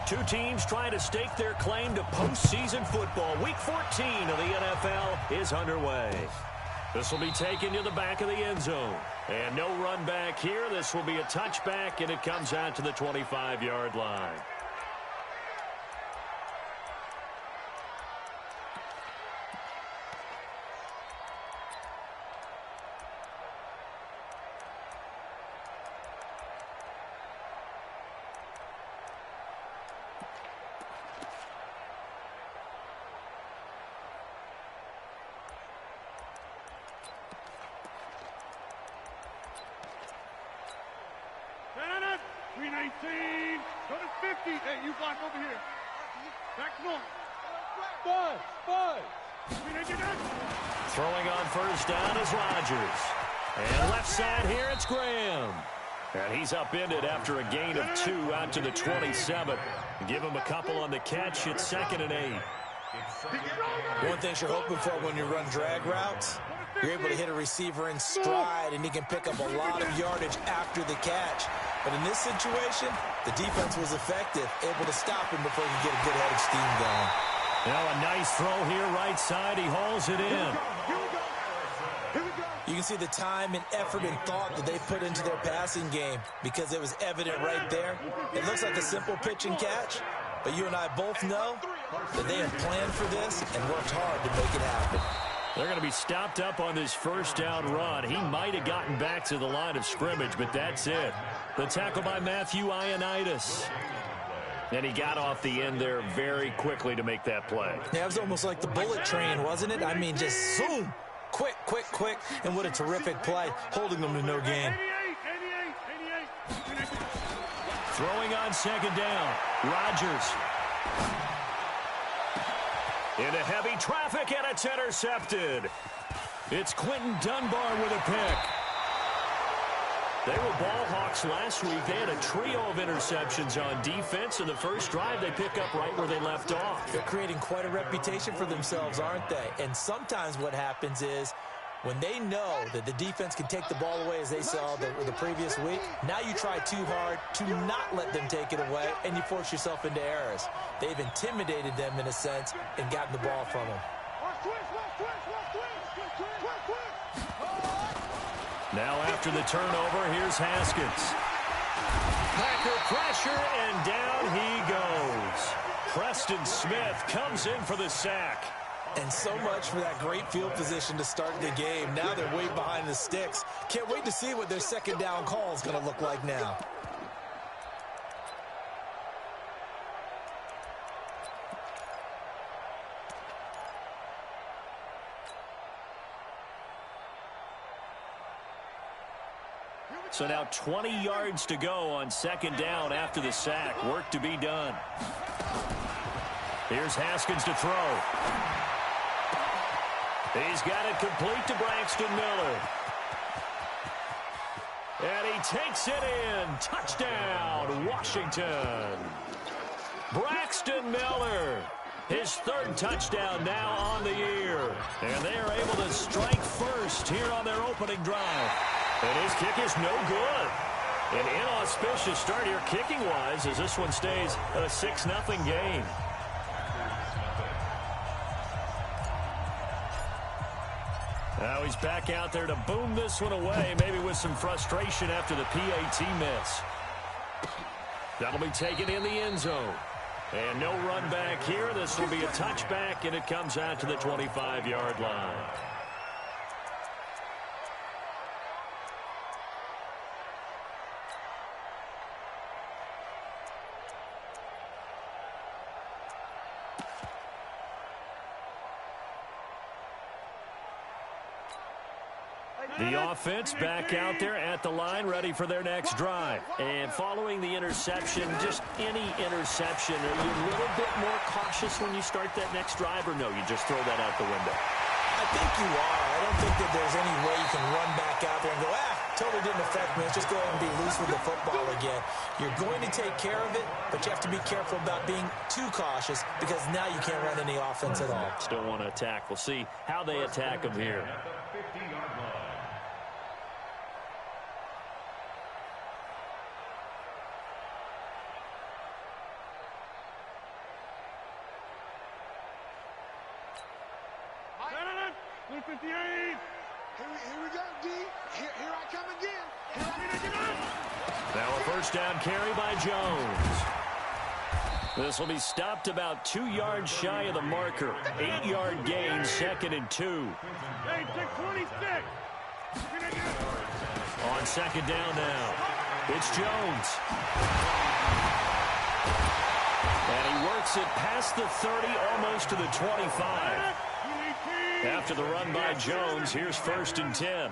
Two teams trying to stake their claim to postseason football. Week 14 of the NFL is underway. This will be taken to the back of the end zone. And no run back here. This will be a touchback, and it comes out to the 25-yard line. Go to 50. Hey, you block over here. Back north. Five. Throwing on first down is Rodgers. And left side here, it's Graham. And he's upended after a gain of 2 out to the 27. Give him a couple on the catch. It's 2nd and 8. One thing you're hoping for when you run drag routes, you're able to hit a receiver in stride, and he can pick up a lot of yardage after the catch. But in this situation, the defense was effective, able to stop him before he could get a good head of steam going. Now a nice throw here right side. He hauls it in. You can see the time and effort and thought that they put into their passing game because it was evident right there. It looks like a simple pitch and catch, but you and I both know that they had planned for this and worked hard to make it happen. They're going to be stopped up on this first down run. He might have gotten back to the line of scrimmage, but that's it. The tackle by Matthew Ioannidis. And he got off the end there very quickly to make that play. Yeah, it was almost like the bullet train, wasn't it? I mean, just zoom. Quick. And what a terrific play, holding them to no gain. Throwing on second down. Rodgers. Into heavy traffic, and it's intercepted. It's Quentin Dunbar with a pick. They were ball hawks last week. They had a trio of interceptions on defense. In the first drive, they pick up right where they left off. They're creating quite a reputation for themselves, aren't they? And sometimes what happens is when they know that the defense can take the ball away, as they saw the previous week, now you try too hard to not let them take it away, and you force yourself into errors. They've intimidated them in a sense and gotten the ball from them. Now after the turnover, here's Haskins. Packer pressure, and down he goes. Preston Smith comes in for the sack. And so much for that great field position to start the game. Now they're way behind the sticks. Can't wait to see what their second down call is going to look like now. So now 20 yards to go on second down after the sack. Work to be done. Here's Haskins to throw. He's got it complete to Braxton Miller. And he takes it in. Touchdown, Washington. Braxton Miller. His third touchdown now on the year. And they are able to strike first here on their opening drive. And his kick is no good. An inauspicious start here kicking-wise as this one stays a 6-0 game. Now he's back out there to boom this one away, maybe with some frustration after the PAT miss. That'll be taken in the end zone. And no run back here. This will be a touchback, and it comes out to the 25-yard line. The offense back out there at the line, ready for their next drive. And following the interception, just any interception, are you a little bit more cautious when you start that next drive, or no, you just throw that out the window? I think you are. I don't think that there's any way you can run back out there and go, totally didn't affect me. Let's just go ahead and be loose with the football again. You're going to take care of it, but you have to be careful about being too cautious because now you can't run any offense at all. Still want to attack. We'll see how they attack them here. 58. Here we go, D. Here I come again. Now a first down carry by Jones. This will be stopped about 2 yards shy of the marker. 8-yard gain, 2nd and 2. Hey, take 26. On second down now, it's Jones. And he works it past the 30, almost to the 25. After the run by Jones, here's 1st and 10.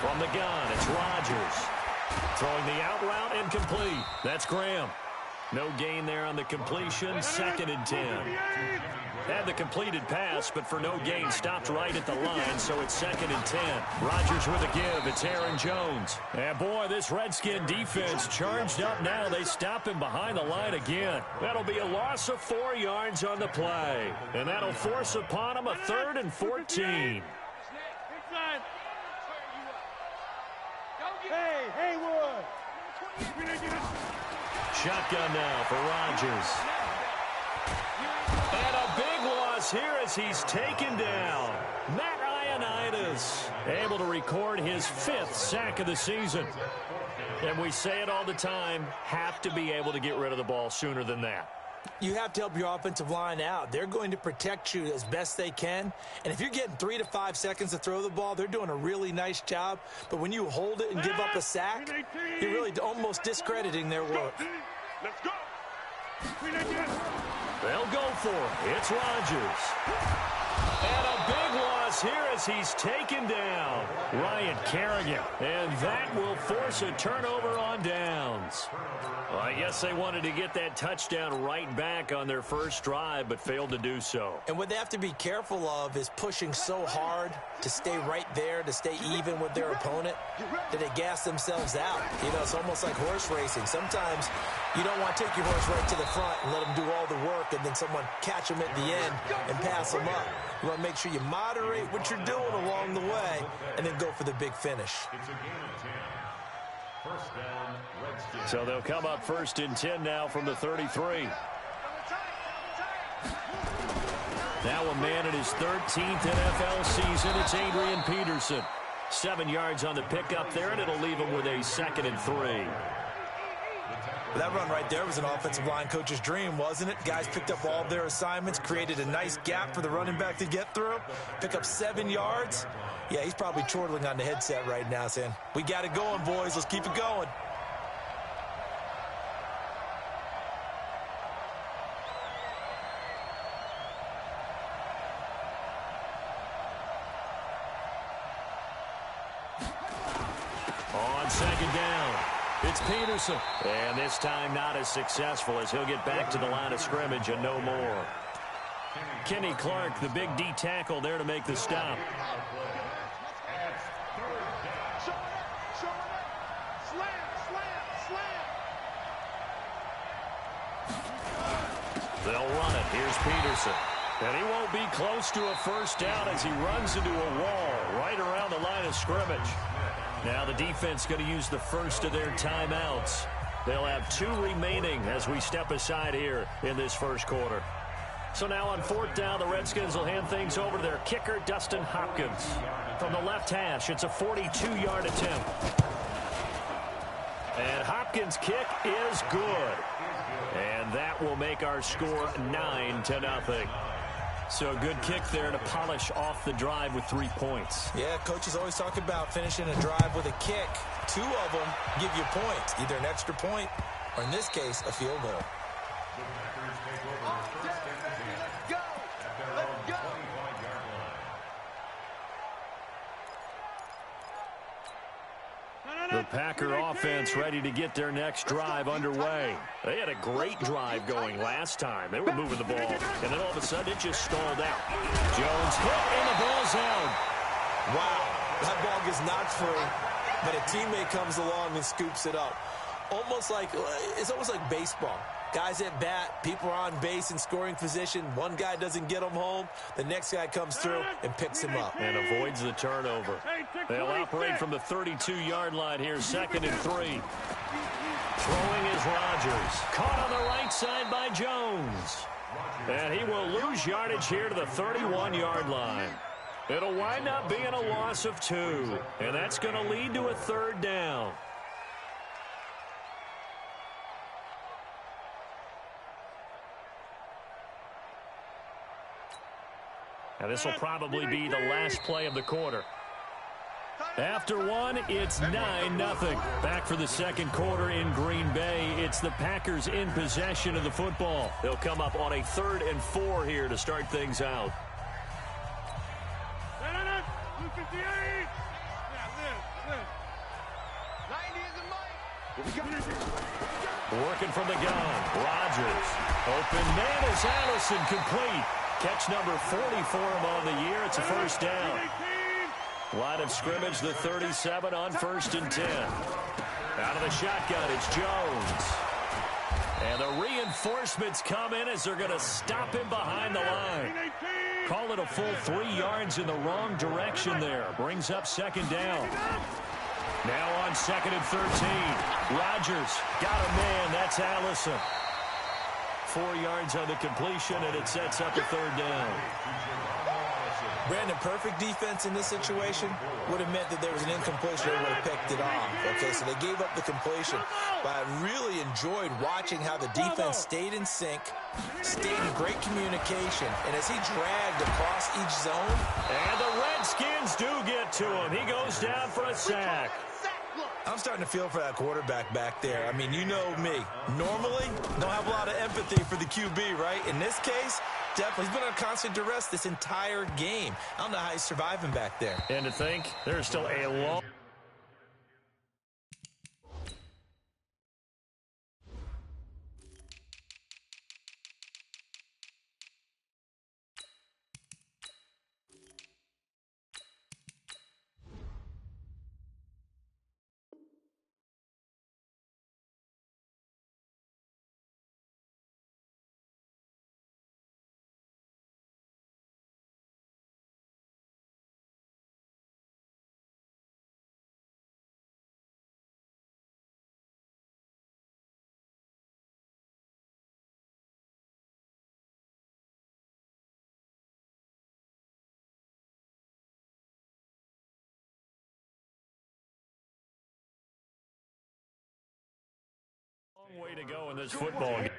From the gun, it's Rodgers. Throwing the out route, incomplete. That's Graham. No gain there on the completion, 2nd and 10. Had the completed pass, but for no gain, stopped right at the line, so it's 2nd and 10. Rodgers with a give. It's Aaron Jones. And boy, this Redskin defense charged up now. They stop him behind the line again. That'll be a loss of 4 yards on the play. And that'll force upon him a 3rd and 14. Hey, Haywood. Shotgun now for Rodgers. And a big loss here as he's taken down. Matt Ioannidis able to record his 5th sack of the season. And we say it all the time, have to be able to get rid of the ball sooner than that. You have to help your offensive line out. They're going to protect you as best they can. And if you're getting 3 to 5 seconds to throw the ball, they're doing a really nice job. But when you hold it and give up a sack, you're really almost discrediting their work. Let's go. They'll go for it. It's Rodgers. And a big loss here as he's taken down. Ryan Kerrigan. And that will force a turnover on downs. Well, I guess they wanted to get that touchdown right back on their first drive, but failed to do so. And what they have to be careful of is pushing so hard to stay right there, to stay even with their opponent, that they gas themselves out. You know, it's almost like horse racing. Sometimes you don't want to take your horse right to the front and let them do all the work, and then someone catch them at the end and pass them up. You want to make sure you moderate what you're doing along the way and then go for the big finish. So they'll come up 1st and 10 now from the 33. Now a man in his 13th NFL season. It's Adrian Peterson. 7 yards on the pickup there, and it'll leave him with a 2nd and 3. That run right there was an offensive line coach's dream, wasn't it? Guys picked up all of their assignments, created a nice gap for the running back to get through, pick up 7 yards. Yeah, he's probably chortling on the headset right now saying, we got it going, boys. Let's keep it going. On second down, it's Peterson. And this time not as successful as he'll get back to the line of scrimmage and no more. Kenny Clark, the big D tackle there to make the stop. They'll run it. Here's Peterson. And he won't be close to a first down as he runs into a wall right around the line of scrimmage. Now the defense going to use the first of their timeouts. They'll have 2 remaining as we step aside here in this first quarter. So now on 4th down, the Redskins will hand things over to their kicker, Dustin Hopkins. From the left hash, it's a 42-yard attempt. And Hopkins' kick is good. And that will make our score 9-0. So a good kick there to polish off the drive with 3 points. Yeah, coaches always talk about finishing a drive with a kick. 2 of them give you points, either an extra point or, in this case, a field goal. The Packer offense ready to get their next drive underway. They had a great drive going last time. They were moving the ball, and then all of a sudden it just stalled out. Jones hit, and the ball's out. Wow, that ball gets knocked free, but a teammate comes along and scoops it up. It's almost like baseball. Guys at bat, people are on base in scoring position. One guy doesn't get them home. The next guy comes through and picks him up. And avoids the turnover. They'll operate from the 32-yard line here, 2nd and 3. Throwing is Rodgers. Caught on the right side by Jones. And he will lose yardage here to the 31-yard line. It'll wind up being a loss of 2. And that's going to lead to a 3rd down. And this will probably be the last play of the quarter. After one, it's 9-0. Back for the second quarter in Green Bay. It's the Packers in possession of the football. They'll come up on a 3rd and 4 here to start things out. Working from the gun. Rodgers. Open man is Allison, complete. Catch number 40 for him on the year. It's a 1st down. Line of scrimmage, the 37 on 1st and 10. Out of the shotgun, it's Jones. And the reinforcements come in as they're going to stop him behind the line. Call it a full 3 yards in the wrong direction there. Brings up 2nd down. Now on 2nd and 13. Rodgers got a man. That's Allison. 4 yards on the completion, and it sets up a 3rd down. Brandon, perfect defense in this situation would have meant that there was an incompletion. They would have picked it off. Okay, so they gave up the completion. But I really enjoyed watching how the defense stayed in sync, stayed in great communication. And as he dragged across each zone. And the Redskins do get to him. He goes down for a sack. I'm starting to feel for that quarterback back there. I mean, you know me. Normally, don't have a lot of empathy for the QB, right? In this case, definitely. He's been under constant duress this entire game. I don't know how he's surviving back there. And to think, there's still a long... Long way to go in this football game.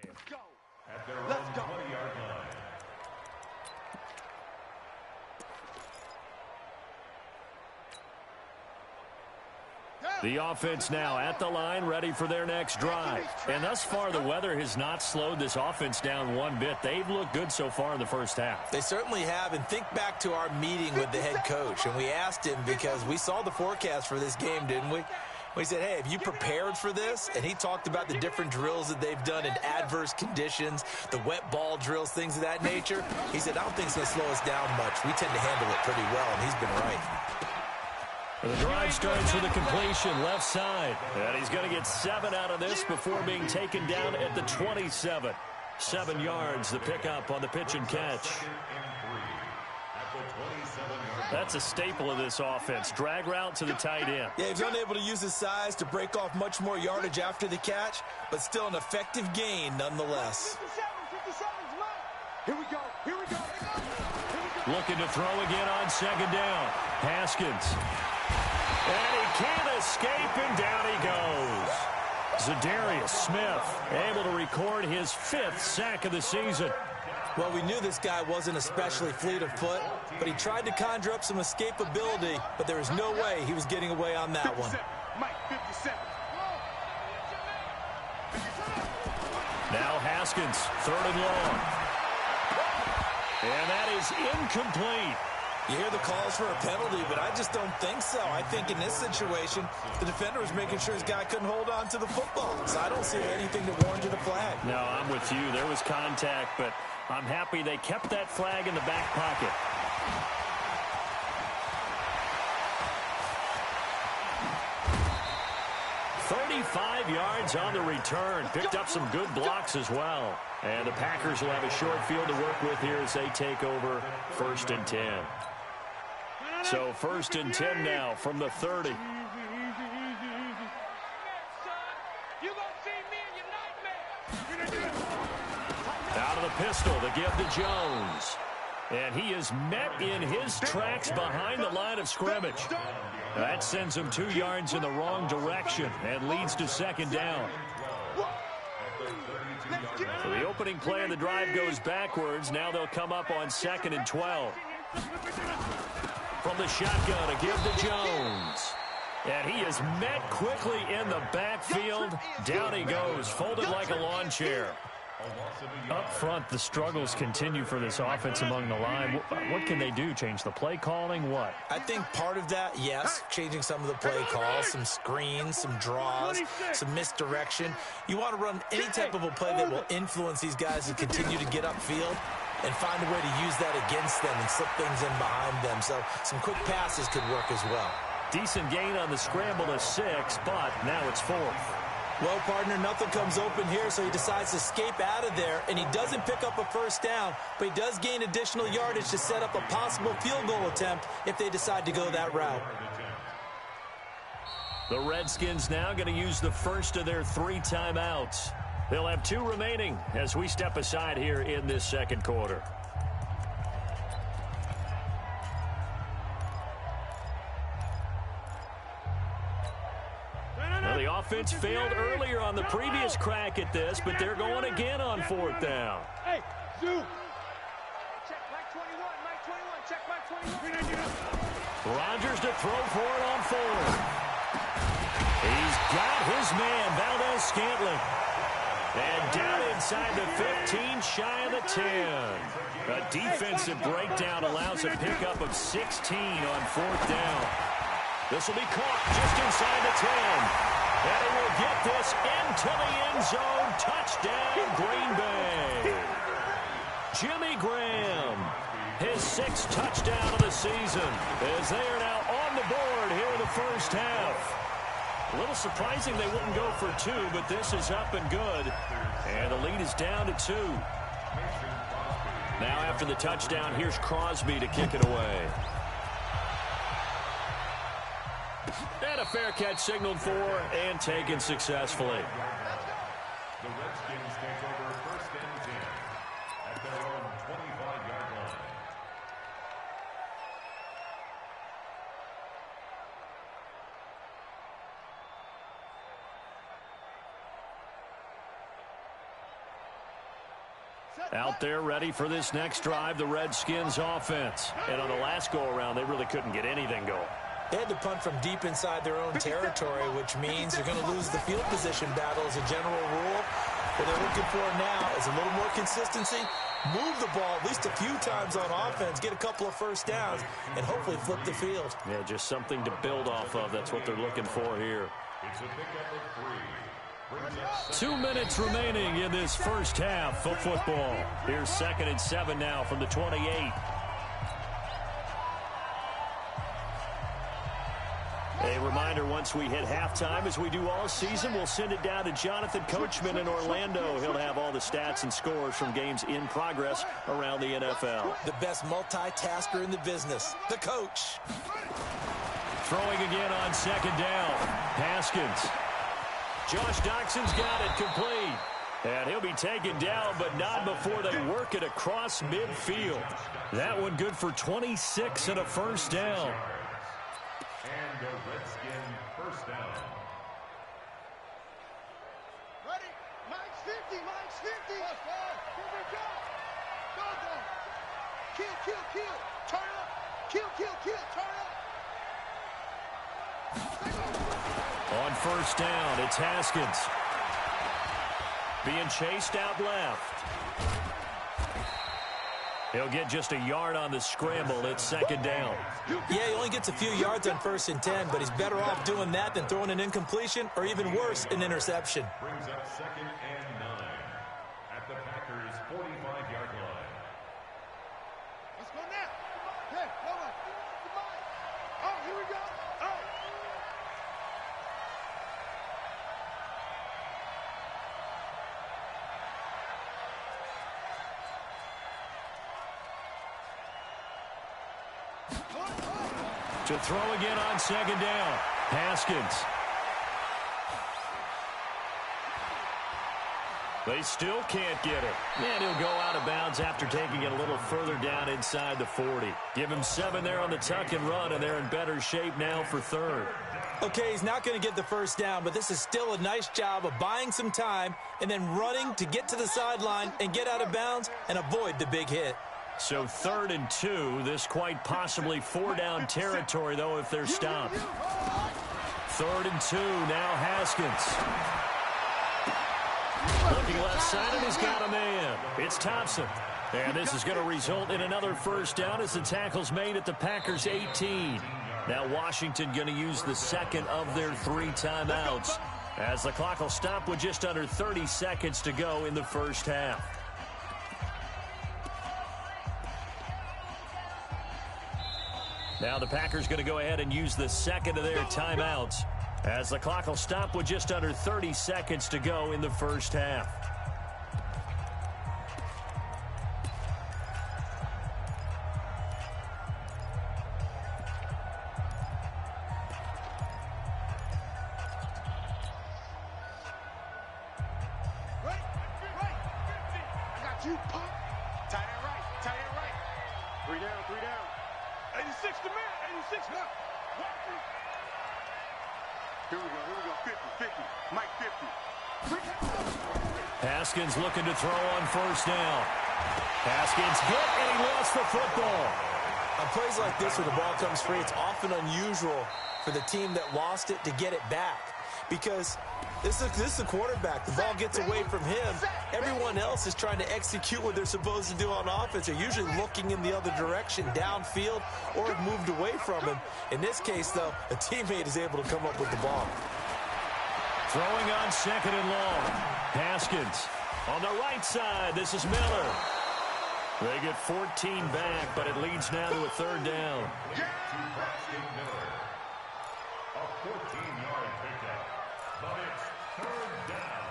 Let's go. The offense now at the line, ready for their next drive. And thus far, the weather has not slowed this offense down one bit. They've looked good so far in the first half. They certainly have. And think back to our meeting with the head coach. And we asked him, because we saw the forecast for this game, didn't we? We said, hey, have you prepared for this? And he talked about the different drills that they've done in adverse conditions, the wet ball drills, things of that nature. He said, I don't think it's going to slow us down much. We tend to handle it pretty well, and he's been right. The drive starts with a completion left side. And he's going to get 7 out of this before being taken down at the 27. 7 yards, the pickup on the pitch and catch. That's a staple of this offense. Drag route to the tight end. Yeah, he's unable to use his size to break off much more yardage after the catch, but still an effective gain nonetheless. 57, here we go, here we go. Looking to throw again on 2nd down. Haskins. And he can't escape, and down he goes. Zadarius Smith able to record his 5th sack of the season. Well, we knew this guy wasn't especially fleet of foot, but he tried to conjure up some escapability, but there was no way he was getting away on that one. Mike, 57. Now Haskins, 3rd and long. And that is incomplete. You hear the calls for a penalty, but I just don't think so. I think in this situation, the defender was making sure his guy couldn't hold on to the football. So I don't see anything that warranted a flag. No, I'm with you. There was contact, but I'm happy they kept that flag in the back pocket. "35 yards on the return. Picked up some good blocks as well. And the Packers will have a short field to work with here as they take over 1st and 10. So 1st and 10 now from the 30. Out of the pistol, the give to Jones. And he is met in his tracks behind the line of scrimmage. That sends him 2 yards in the wrong direction and leads to 2nd down. So the opening play of the drive goes backwards. Now they'll come up on 2nd and 12. From the shotgun, a give to Jones. And he is met quickly in the backfield. Down he goes, folded like a lawn chair. Up front, the struggles continue for this offense among the line. What can they do? Change the play calling? What? I think part of that, yes, changing some of the play calls, some screens, some draws, some misdirection. You want to run any type of a play that will influence these guys to continue to get upfield and find a way to use that against them and slip things in behind them. So some quick passes could work as well. Decent gain on the scramble to 6, but now it's 4th. Well, partner, nothing comes open here, so he decides to escape out of there, and he doesn't pick up a 1st down, but he does gain additional yardage to set up a possible field goal attempt if they decide to go that route. The Redskins now going to use the first of their 3 timeouts. They'll have 2 remaining as we step aside here in this 2nd quarter. Well, the offense failed earlier on the previous crack at this, but they're going again on 4th down. Hey, Zoo. Rodgers to throw for it on 4th. He's got his man, Valdez-Scantling. And down inside the 15, shy of the 10. A defensive breakdown allows a pickup of 16 on 4th down. This will be caught just inside the 10. And he will get this into the end zone. Touchdown, Green Bay. Jimmy Graham, his 6th touchdown of the season, as they are now on the board here in the first half. A little surprising they wouldn't go for 2, but this is up and good. And the lead is down to 2. Now after the touchdown, here's Crosby to kick it away. And a fair catch signaled for and taken successfully. The Redskins take over 1st and 10 at their own 25-yard line. Out there ready for this next drive, the Redskins offense. And on the last go-around, they really couldn't get anything going. They had to punt from deep inside their own territory, which means they're going to lose the field position battle as a general rule. What they're looking for now is a little more consistency, move the ball at least a few times on offense, get a couple of 1st downs, and hopefully flip the field. Yeah, just something to build off of. That's what they're looking for here. It's a pickup of 3. 2 minutes remaining in this first half of football. Here's 2nd and 7 now from the 28. A reminder, once we hit halftime, as we do all season, we'll send it down to Jonathan Coachman in Orlando. He'll have all the stats and scores from games in progress around the NFL. The best multitasker in the business, the coach. Throwing again on 2nd down. Haskins. Josh Doxson's got it complete. And he'll be taken down, but not before they work it across midfield. That one good for 26 and a 1st down. And a Redskin 1st down. Ready? Mike's 50. Mike's 50. Here we go. Go, go. Kill, kill, kill. Turn up. Kill, kill, kill. Turn up. On 1st down, it's Haskins. Being chased out left. He'll get just a yard on the scramble. It's second down. Yeah, he only gets a few yards on 1st and 10, but he's better off doing that than throwing an incompletion or even worse, an interception. Brings up 2nd and 9 at the Packers' 45-yard line. Let's go now. Hey, hold on. Oh, here we go. Oh. To throw again on 2nd down. Haskins. They still can't get it. And he'll go out of bounds after taking it a little further down inside the 40. Give him 7 there on the tuck and run, and they're in better shape now for 3rd. Okay, he's not going to get the 1st down, but this is still a nice job of buying some time and then running to get to the sideline and get out of bounds and avoid the big hit. So 3rd and 2. This quite possibly 4-down territory, though, if they're stopped. 3rd and 2. Now Haskins. Looking left side, and he's got a man. It's Thompson. And this is going to result in another 1st down as the tackle's made at the Packers' 18. Now Washington going to use the 2nd of their 3 timeouts as the clock will stop with just under 30 seconds to go in the 1st half. Now the Packers going to go ahead and use the 2nd of their timeouts as the clock will stop with just under 30 seconds to go in the 1st half. Right. I got you, punk. Tight end right. 3 down. 86 to man. 86 now. Here we go. 50. Mike 50. Haskins looking to throw on 1st down. Haskins hit, and he lost the football. On plays like this where the ball comes free, it's often unusual for the team that lost it to get it back. Because this is the quarterback. The ball gets away from him. Everyone else is trying to execute what they're supposed to do on offense. They're usually looking in the other direction, downfield, or have moved away from him. In this case, though, a teammate is able to come up with the ball. Throwing on 2nd and long. Haskins on the right side. This is Miller. They get 14 back, but it leads now to a 3rd down. A 14-yard pickup, but it's 3rd down.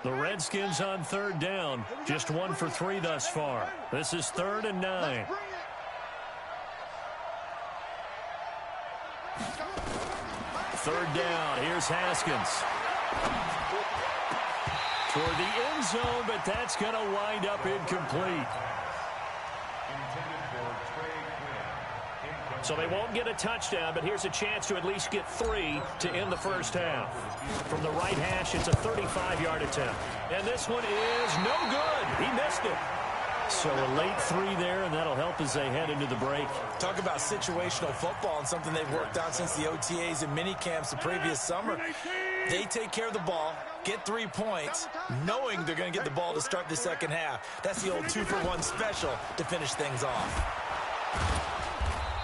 The Redskins on 3rd down. Just 1 for 3 thus far. This is 3rd and 9. 3rd down. Here's Haskins. Toward the end zone, but that's going to wind up incomplete. So they won't get a touchdown, but here's a chance to at least get 3 to end the 1st half. From the right hash, it's a 35-yard attempt. And this one is no good. He missed it. So a late 3 there, and that'll help as they head into the break. Talk about situational football and something they've worked on since the OTAs and mini camps the previous summer. They take care of the ball, get 3 points, knowing they're going to get the ball to start the 2nd half. That's the old 2-for-1 special to finish things off.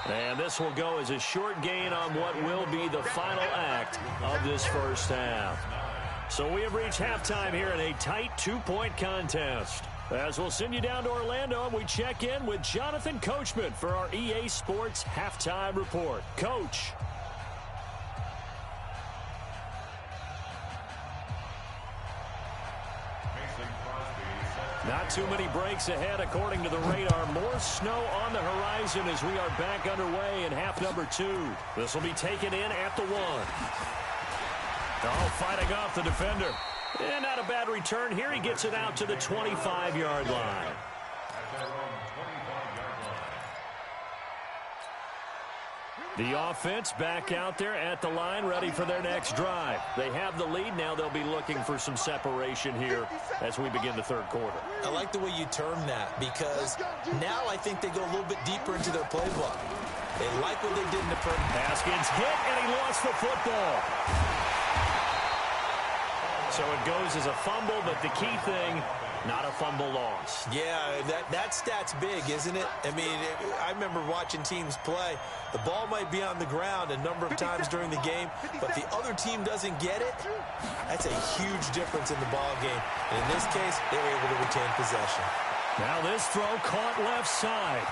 And this will go as a short gain on what will be the final act of this 1st half. So we have reached halftime here in a tight 2-point contest. As we'll send you down to Orlando, and we check in with Jonathan Coachman for our EA Sports Halftime Report. Coach. Not too many breaks ahead according to the radar. More snow on the horizon as we are back underway in half number 2. This will be taken in at the 1. Oh, fighting off the defender. And not a bad return here. He gets it out to the 25-yard line. The offense back out there at the line, ready for their next drive. They have the lead. Now they'll be looking for some separation here as we begin the 3rd quarter. I like the way you term that, because now I think they go a little bit deeper into their playbook. They like what they did in the first. Haskins hit, and he lost the football. So it goes as a fumble, but the key thing, Not a fumble loss. Yeah, that stat's big, isn't it? I mean, I remember watching teams play. The ball might be on the ground a number of times during the game, but the other team doesn't get it. That's a huge difference in the ball game. And in this case, they were able to retain possession. Now this throw caught left side.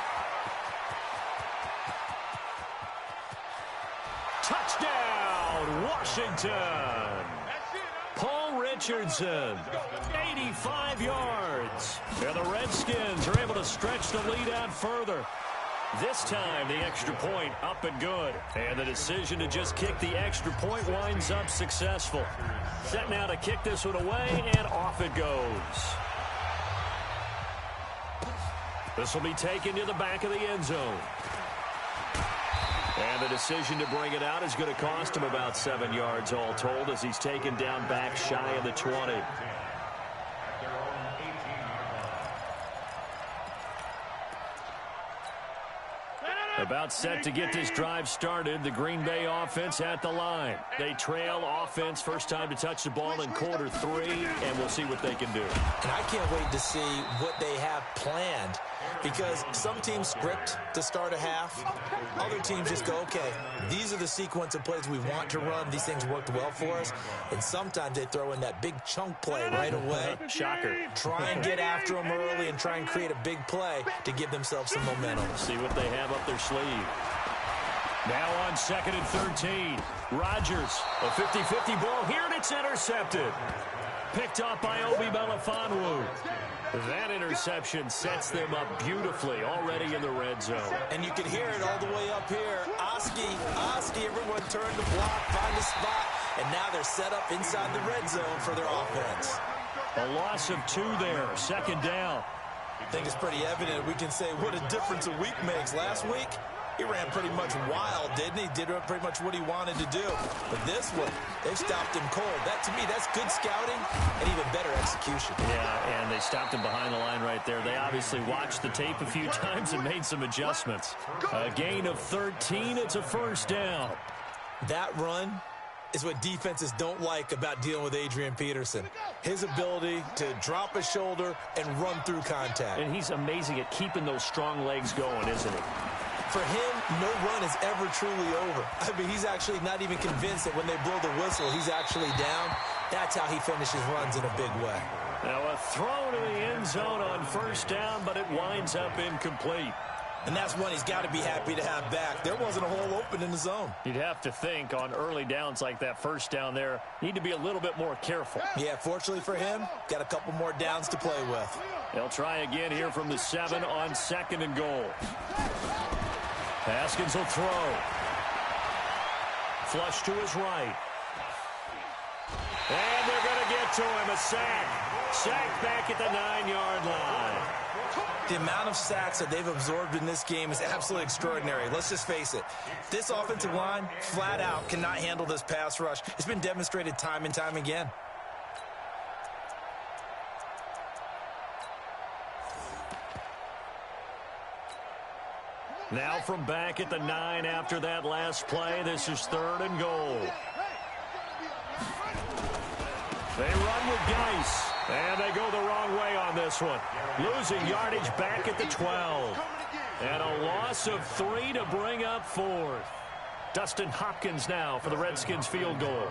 Touchdown, Washington. Paul Richardson, 85 yards. And the Redskins are able to stretch the lead out further. This time, the extra point up and good. And the decision to just kick the extra point winds up successful. Set now to kick this one away, and off it goes. This will be taken to the back of the end zone. And the decision to bring it out is going to cost him about 7 yards all told as he's taken down back shy of the 20. About set to get this drive started, the Green Bay offense at the line. They trail offense, first time to touch the ball in quarter 3, and we'll see what they can do. And I can't wait to see what they have planned, because some teams script to start a half. Other teams just go, okay, these are the sequence of plays we want to run. These things worked well for us. And sometimes they throw in that big chunk play right away. Shocker. Try and get after them early and try and create a big play to give themselves some momentum. See what they have up their sleeve. Now on 2nd and 13. Rodgers, a 50-50 ball here, and it's intercepted. Picked off by Obi Melifonwu. That interception sets them up beautifully already in the red zone. And you can hear it all the way up here. Oski, everyone turned to block, find a spot, and now they're set up inside the red zone for their offense. A loss of 2 there, 2nd down. I think it's pretty evident. We can say what a difference a week makes. Last week, he ran pretty much wild, didn't he? Did pretty much what he wanted to do. But this one, they stopped him cold. That, to me, that's good scouting and even better execution. Yeah, and they stopped him behind the line right there. They obviously watched the tape a few times and made some adjustments. A gain of 13. It's a first down. That run is what defenses don't like about dealing with Adrian Peterson. His ability to drop his shoulder and run through contact. And he's amazing at keeping those strong legs going, isn't he? For him, no run is ever truly over. I mean, he's actually not even convinced that when they blow the whistle, he's actually down. That's how he finishes runs in a big way. Now a throw to the end zone on first down, but it winds up incomplete. And that's one he's got to be happy to have back. There wasn't a hole open in the zone. You'd have to think on early downs like that first down there, need to be a little bit more careful. Yeah, fortunately for him, got a couple more downs to play with. They'll try again here from the 7 on 2nd and goal. Haskins will throw. Flush to his right. And they're going to get to him. A sack. Sack back at the 9-yard line. The amount of sacks that they've absorbed in this game is absolutely extraordinary. Let's just face it. This offensive line, flat out, cannot handle this pass rush. It's been demonstrated time and time again. Now from back at the 9 after that last play, this is 3rd and goal. They run with Geis, and they go the wrong way on this one. Losing yardage back at the 12. And a loss of 3 to bring up 4th. Dustin Hopkins now for the Redskins field goal.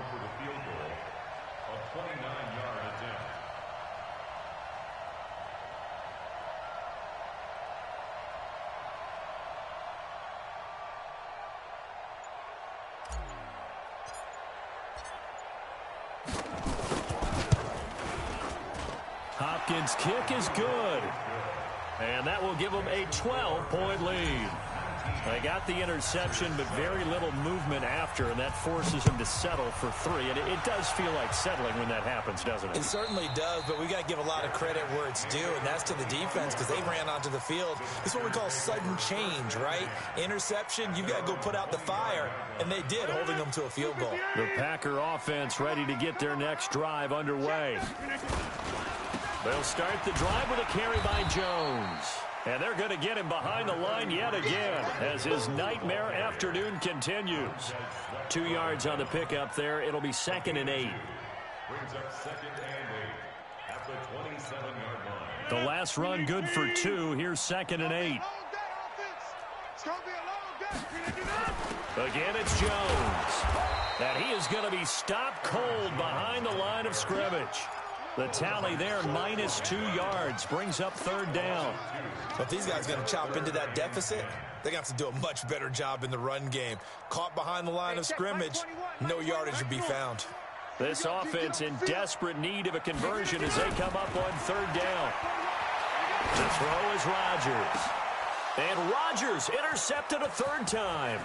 Hopkins' kick is good. And that will give them a 12-point lead. They got the interception, but very little movement after, and that forces him to settle for 3. And it does feel like settling when that happens, doesn't it? It certainly does, but we got to give a lot of credit where it's due, and that's to the defense because they ran onto the field. This is what we call sudden change, right? Interception, you got to go put out the fire, and they did, holding them to a field goal. The Packer offense ready to get their next drive underway. They'll start the drive with a carry by Jones. And they're going to get him behind the line yet again as his nightmare afternoon continues. 2 yards on the pickup there. It'll be 2nd and 8. Brings up 2nd and 8 at the 27-yard line. The last run good for 2. Here's 2nd and 8. Again, it's Jones. And he is going to be stopped cold behind the line of scrimmage. The tally there, -2 yards, brings up 3rd down. But these guys are going to chop into that deficit. They're going to have to do a much better job in the run game. Caught behind the line of scrimmage, no yardage to be found. This offense in desperate need of a conversion as they come up on 3rd down. The throw is Rodgers. And Rodgers intercepted a 3rd time.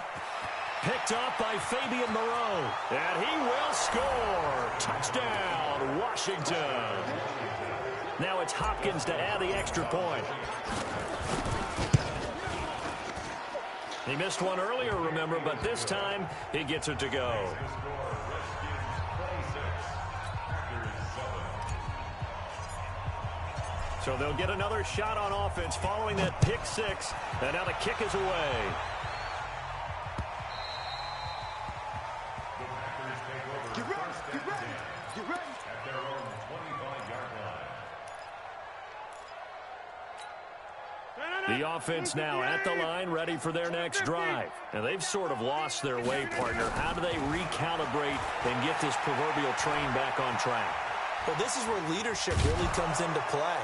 Picked up by Fabian Moreau. And he will score. Touchdown, Washington. Now it's Hopkins to add the extra point. He missed one earlier, remember, but this time he gets it to go. So they'll get another shot on offense following that pick 6. And now the kick is away. The offense now at the line, ready for their next drive. And they've sort of lost their way, partner. How do they recalibrate and get this proverbial train back on track? Well, this is where leadership really comes into play.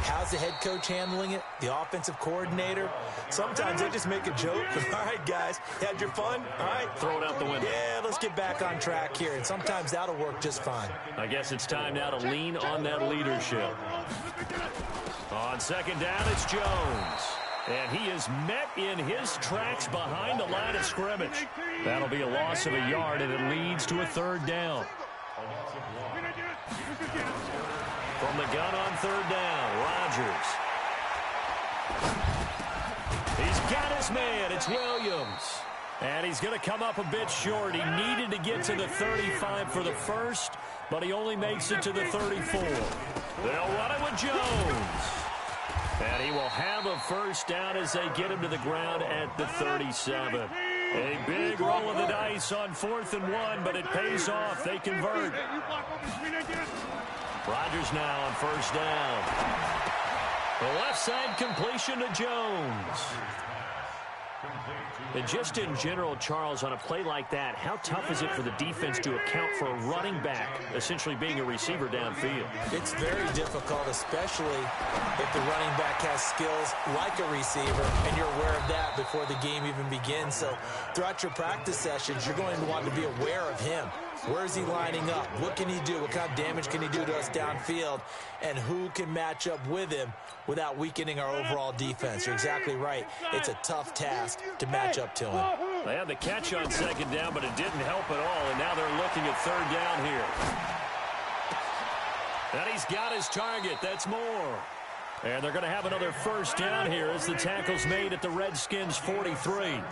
How's the head coach handling it? The offensive coordinator? Sometimes they just make a joke. All right, guys, had your fun? All right. Throw it out the window. Yeah, let's get back on track here. And sometimes that'll work just fine. I guess it's time now to lean on that leadership. On 2nd down, it's Jones. And he is met in his tracks behind the line of scrimmage. That'll be a loss of a yard, and it leads to a 3rd down. From the gun on 3rd down, Rodgers. He's got his man. It's Williams. And he's going to come up a bit short. He needed to get to the 35 for the first, but he only makes it to the 34. They'll run it with Jones. And he will have a 1st down as they get him to the ground at the 37. A big roll of the dice on 4th and 1, but it pays off. They convert. Rodgers now on 1st down. The left side completion to Jones. And just in general, Charles, on a play like that, how tough is it for the defense to account for a running back essentially being a receiver downfield? It's very difficult, especially if the running back has skills like a receiver, and you're aware of that before the game even begins. So throughout your practice sessions, you're going to want to be aware of him. Where is he lining up? What can he do? What kind of damage can he do to us downfield? And who can match up with him without weakening our overall defense? You're exactly right. It's a tough task to match up to him. They had the catch on 2nd down, but it didn't help at all, and now they're looking at 3rd down here. And he's got his target. That's more. And they're going to have another 1st down here as the tackle's made at the Redskins' 43.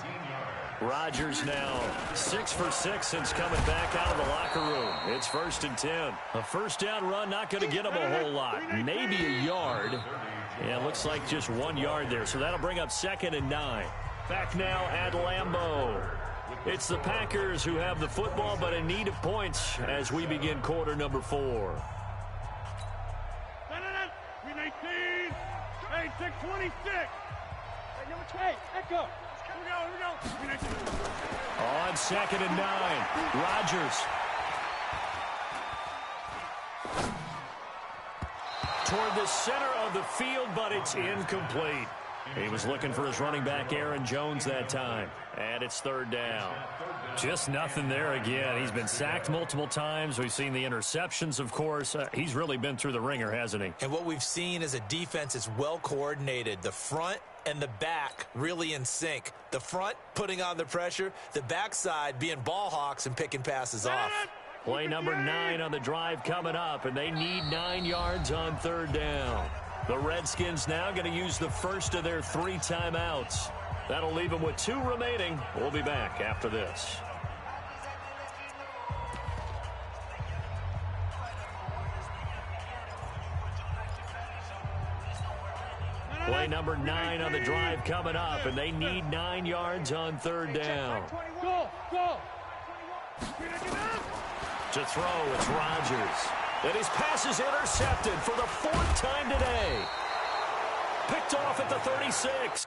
Rodgers now 6 for 6 since coming back out of the locker room. It's 1st and 10. A 1st down run not going to get him a whole lot. Maybe a yard. Yeah, it looks like just 1 yard there. So that'll bring up 2nd and 9. Back now at Lambeau. It's the Packers who have the football but in need of points as we begin quarter number 4. Hey, 626. Hey, number 20. Echo. Here we go. On 2nd and 9, Rodgers. Toward the center of the field, but it's incomplete. He was looking for his running back, Aaron Jones, that time. And it's 3rd down. Just nothing there again. He's been sacked multiple times. We've seen the interceptions, of course. He's really been through the ringer, hasn't he? And what we've seen is a defense that's well coordinated. The front and the back really in sync. The front putting on the pressure, the backside being ball hawks and picking passes off. Play number 9 on the drive coming up, and they need 9 yards on 3rd down. The Redskins now going to use the first of their 3 timeouts. That'll leave them with 2 remaining. We'll be back after this. Play number 9 on the drive coming up, and they need 9 yards on 3rd down. Go. To throw, it's Rodgers. And his pass is intercepted for the 4th time today. Picked off at the 36.